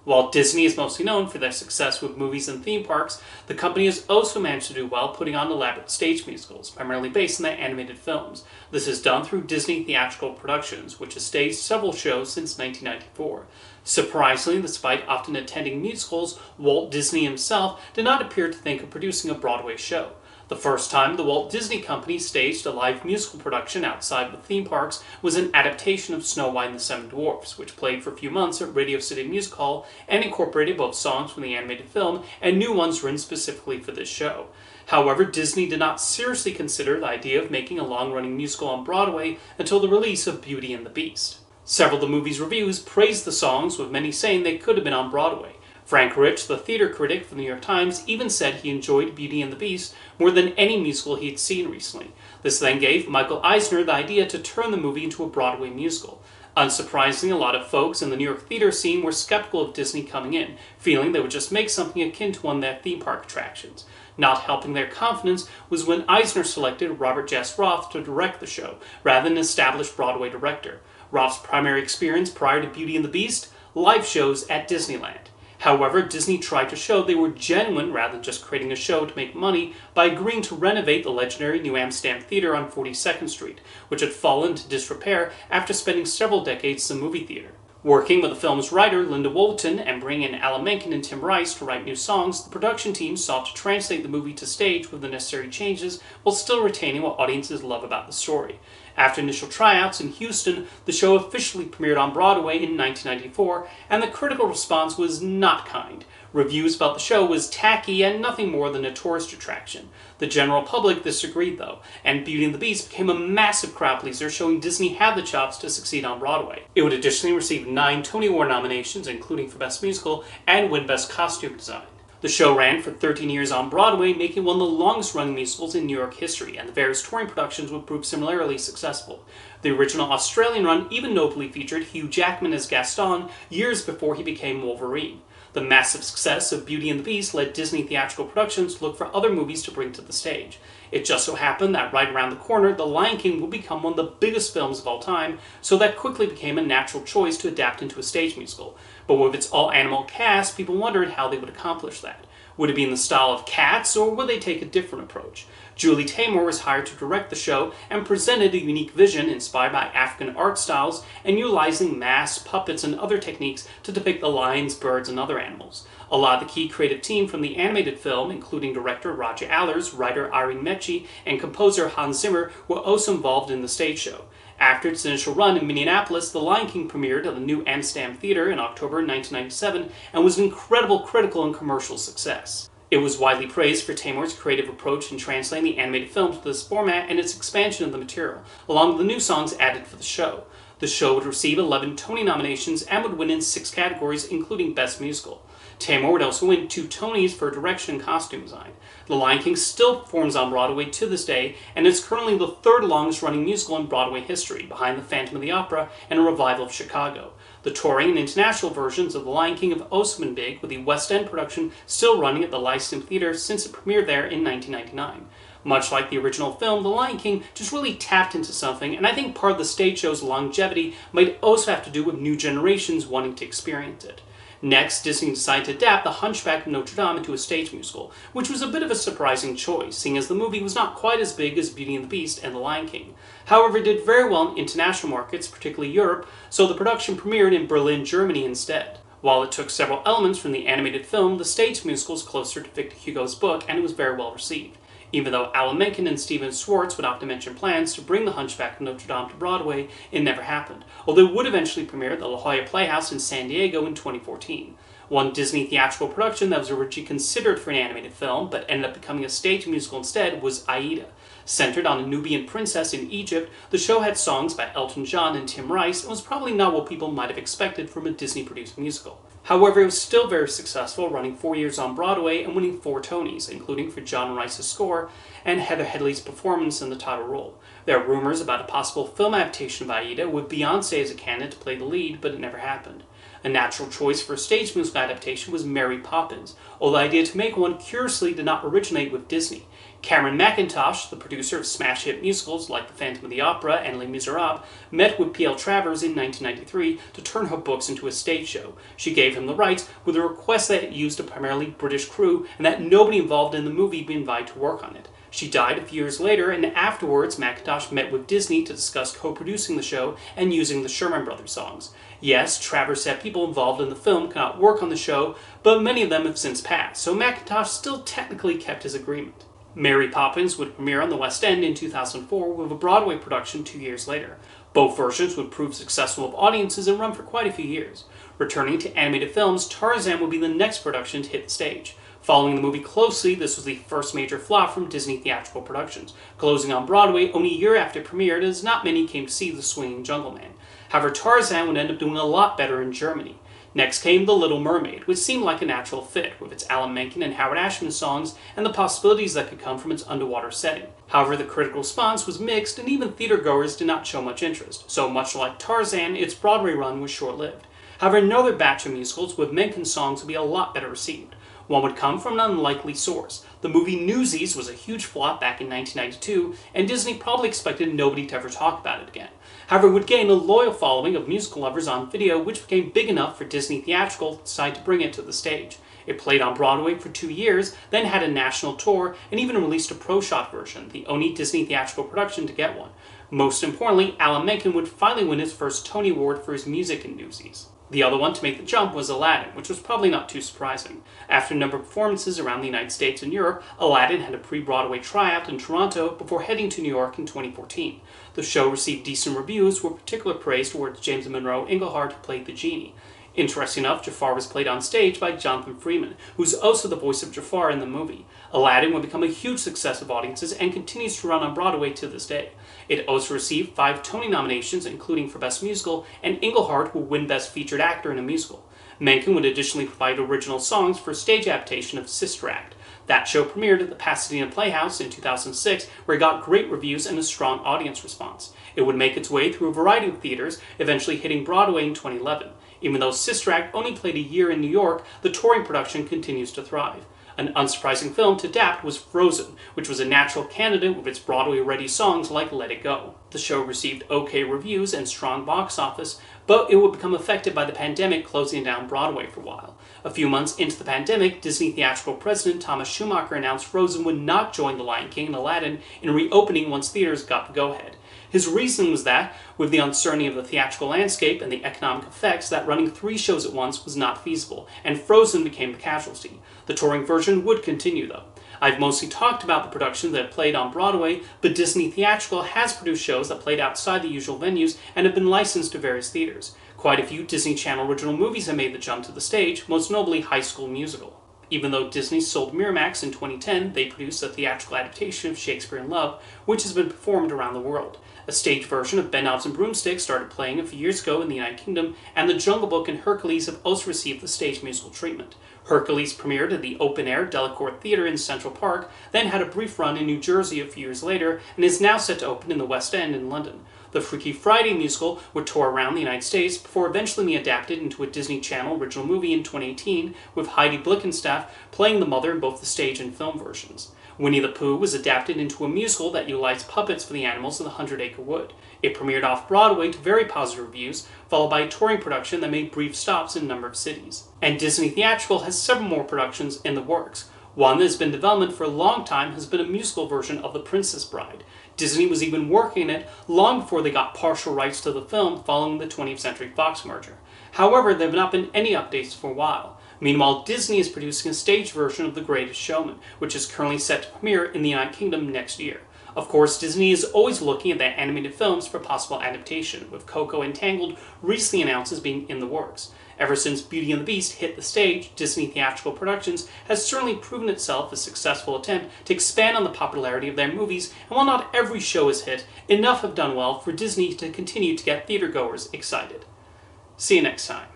While Disney is mostly known for their success with movies and theme parks, the company has also managed to do well putting on elaborate stage musicals, primarily based on their animated films. This is done through Disney Theatrical Productions, which has staged several shows since 1994. Surprisingly, despite often attending musicals, Walt Disney himself did not appear to think of producing a Broadway show. The first time the Walt Disney Company staged a live musical production outside of the theme parks was an adaptation of Snow White and the Seven Dwarfs, which played for a few months at Radio City Music Hall and incorporated both songs from the animated film and new ones written specifically for this show. However, Disney did not seriously consider the idea of making a long-running musical on Broadway until the release of Beauty and the Beast. Several of the movie's reviews praised the songs, with many saying they could have been on Broadway. Frank Rich, the theater critic for the New York Times, even said he enjoyed Beauty and the Beast more than any musical he had seen recently. This then gave Michael Eisner the idea to turn the movie into a Broadway musical. Unsurprisingly, a lot of folks in the New York theater scene were skeptical of Disney coming in, feeling they would just make something akin to one of their theme park attractions. Not helping their confidence was when Eisner selected Robert Jess Roth to direct the show, rather than an established Broadway director. Roth's primary experience prior to Beauty and the Beast? Live shows at Disneyland. However, Disney tried to show they were genuine rather than just creating a show to make money by agreeing to renovate the legendary New Amsterdam Theater on 42nd Street, which had fallen into disrepair after spending several decades as a movie theater. Working with the film's writer, Linda Woolton, and bringing in Alan Menken and Tim Rice to write new songs, the production team sought to translate the movie to stage with the necessary changes while still retaining what audiences love about the story. After initial tryouts in Houston, the show officially premiered on Broadway in 1994, and the critical response was not kind. Reviews about the show was tacky and nothing more than a tourist attraction. The general public disagreed though, and Beauty and the Beast became a massive crowd pleaser, showing Disney had the chops to succeed on Broadway. It would additionally receive 9 Tony Award nominations, including for Best Musical, and win Best Costume Design. The show ran for 13 years on Broadway, making one of the longest-running musicals in New York history, and the various touring productions would prove similarly successful. The original Australian run even notably featured Hugh Jackman as Gaston years before he became Wolverine. The massive success of Beauty and the Beast led Disney Theatrical Productions to look for other movies to bring to the stage. It just so happened that right around the corner, The Lion King would become one of the biggest films of all time, so that quickly became a natural choice to adapt into a stage musical. But with its all-animal cast, people wondered how they would accomplish that. Would it be in the style of Cats, or would they take a different approach? Julie Taymor was hired to direct the show and presented a unique vision inspired by African art styles and utilizing masks, puppets, and other techniques to depict the lions, birds, and other animals. A lot of the key creative team from the animated film, including director Roger Allers, writer Irene Mecci, and composer Hans Zimmer, were also involved in the stage show. After its initial run in Minneapolis, The Lion King premiered at the New Amsterdam Theater in October 1997 and was an incredible critical and commercial success. It was widely praised for Taymor's creative approach in translating the animated film to this format and its expansion of the material, along with the new songs added for the show. The show would receive 11 Tony nominations and would win in 6 categories, including Best Musical. Taymor would also win 2 Tonys for direction and costume design. The Lion King still performs on Broadway to this day, and is currently the 3rd longest running musical in Broadway history, behind The Phantom of the Opera and a revival of Chicago. The touring and international versions of The Lion King have also been big, with the West End production still running at the Lyceum Theatre since it premiered there in 1999. Much like the original film, The Lion King just really tapped into something, and I think part of the stage show's longevity might also have to do with new generations wanting to experience it. Next, Disney decided to adapt The Hunchback of Notre Dame into a stage musical, which was a bit of a surprising choice, seeing as the movie was not quite as big as Beauty and the Beast and The Lion King. However, it did very well in international markets, particularly Europe, so the production premiered in Berlin, Germany instead. While it took several elements from the animated film, the stage musical is closer to Victor Hugo's book, and it was very well received. Even though Alan Menken and Stephen Schwartz would often mention plans to bring The Hunchback of Notre Dame to Broadway, it never happened, although it would eventually premiere at the La Jolla Playhouse in San Diego in 2014. One Disney theatrical production that was originally considered for an animated film, but ended up becoming a stage musical instead, was Aida. Centered on a Nubian princess in Egypt, the show had songs by Elton John and Tim Rice, and was probably not what people might have expected from a Disney-produced musical. However, it was still very successful, running 4 years on Broadway and winning 4 Tonys, including for John Rice's score and Heather Headley's performance in the title role. There are rumors about a possible film adaptation of Aida, with Beyoncé as a candidate to play the lead, but it never happened. A natural choice for a stage musical adaptation was Mary Poppins, although the idea to make one curiously did not originate with Disney. Cameron Mackintosh, the producer of smash hit musicals like The Phantom of the Opera and Les Miserables, met with P.L. Travers in 1993 to turn her books into a stage show. She gave him the rights with a request that it used a primarily British crew and that nobody involved in the movie be invited to work on it. She died a few years later, and afterwards Mackintosh met with Disney to discuss co-producing the show and using the Sherman Brothers songs. Yes, Travers said people involved in the film cannot work on the show, but many of them have since passed, so Mackintosh still technically kept his agreement. Mary Poppins would premiere on the West End in 2004 with a Broadway production 2 years later. Both versions would prove successful with audiences and run for quite a few years. Returning to animated films, Tarzan would be the next production to hit the stage. Following the movie closely, this was the first major flop from Disney Theatrical Productions, closing on Broadway only a year after it premiered, as not many came to see the swinging Jungle Man. However, Tarzan would end up doing a lot better in Germany. Next came The Little Mermaid, which seemed like a natural fit, with its Alan Menken and Howard Ashman songs and the possibilities that could come from its underwater setting. However, the critical response was mixed, and even theatergoers did not show much interest, so much like Tarzan, its Broadway run was short-lived. However, another batch of musicals with Menken songs would be a lot better received. One would come from an unlikely source. The movie Newsies was a huge flop back in 1992, and Disney probably expected nobody to ever talk about it again. However, it would gain a loyal following of musical lovers on video, which became big enough for Disney Theatrical to decide to bring it to the stage. It played on Broadway for 2 years, then had a national tour, and even released a pro-shot version, the only Disney Theatrical production to get one. Most importantly, Alan Menken would finally win his first Tony Award for his music in Newsies. The other one to make the jump was Aladdin, which was probably not too surprising. After a number of performances around the United States and Europe, Aladdin had a pre-Broadway tryout in Toronto before heading to New York in 2014. The show received decent reviews, with particular praise towards James Monroe Iglehart, who played the genie. Interesting enough, Jafar was played on stage by Jonathan Freeman, who's also the voice of Jafar in the movie. Aladdin would become a huge success with audiences and continues to run on Broadway to this day. It also received 5 Tony nominations, including for Best Musical, and Iglehart will win Best Featured Actor in a Musical. Menken would additionally provide original songs for a stage adaptation of Sister Act. That show premiered at the Pasadena Playhouse in 2006, where it got great reviews and a strong audience response. It would make its way through a variety of theaters, eventually hitting Broadway in 2011. Even though Sister Act only played a year in New York, the touring production continues to thrive. An unsurprising film to adapt was Frozen, which was a natural candidate with its Broadway-ready songs like Let It Go. The show received okay reviews and strong box office, but it would become affected by the pandemic, closing down Broadway for a while. A few months into the pandemic, Disney Theatrical President Thomas Schumacher announced Frozen would not join The Lion King and Aladdin in reopening once theaters got the go-ahead. His reason was that, with the uncertainty of the theatrical landscape and the economic effects, that running 3 shows at once was not feasible, and Frozen became the casualty. The touring version would continue, though. I've mostly talked about the productions that played on Broadway, but Disney Theatrical has produced shows that played outside the usual venues and have been licensed to various theaters. Quite a few Disney Channel original movies have made the jump to the stage, most notably High School Musical. Even though Disney sold Miramax in 2010, they produced a theatrical adaptation of Shakespeare in Love, which has been performed around the world. A stage version of Ben Knobs and Broomsticks started playing a few years ago in the United Kingdom, and The Jungle Book and Hercules have also received the stage musical treatment. Hercules premiered at the open-air Delacorte Theatre in Central Park, then had a brief run in New Jersey a few years later, and is now set to open in the West End in London. The Freaky Friday musical would tour around the United States before eventually being adapted into a Disney Channel original movie in 2018, with Heidi Blickenstaff playing the mother in both the stage and film versions. Winnie the Pooh was adapted into a musical that utilized puppets for the animals in the 100-Acre Wood. It premiered off-Broadway to very positive reviews, followed by a touring production that made brief stops in a number of cities. And Disney Theatrical has several more productions in the works. One that has been in development for a long time has been a musical version of The Princess Bride. Disney was even working on it long before they got partial rights to the film following the 20th Century Fox merger. However, there have not been any updates for a while. Meanwhile, Disney is producing a stage version of The Greatest Showman, which is currently set to premiere in the United Kingdom next year. Of course, Disney is always looking at their animated films for possible adaptation, with Coco and Tangled recently announced as being in the works. Ever since Beauty and the Beast hit the stage, Disney Theatrical Productions has certainly proven itself a successful attempt to expand on the popularity of their movies, and while not every show is hit, enough have done well for Disney to continue to get theatergoers excited. See you next time.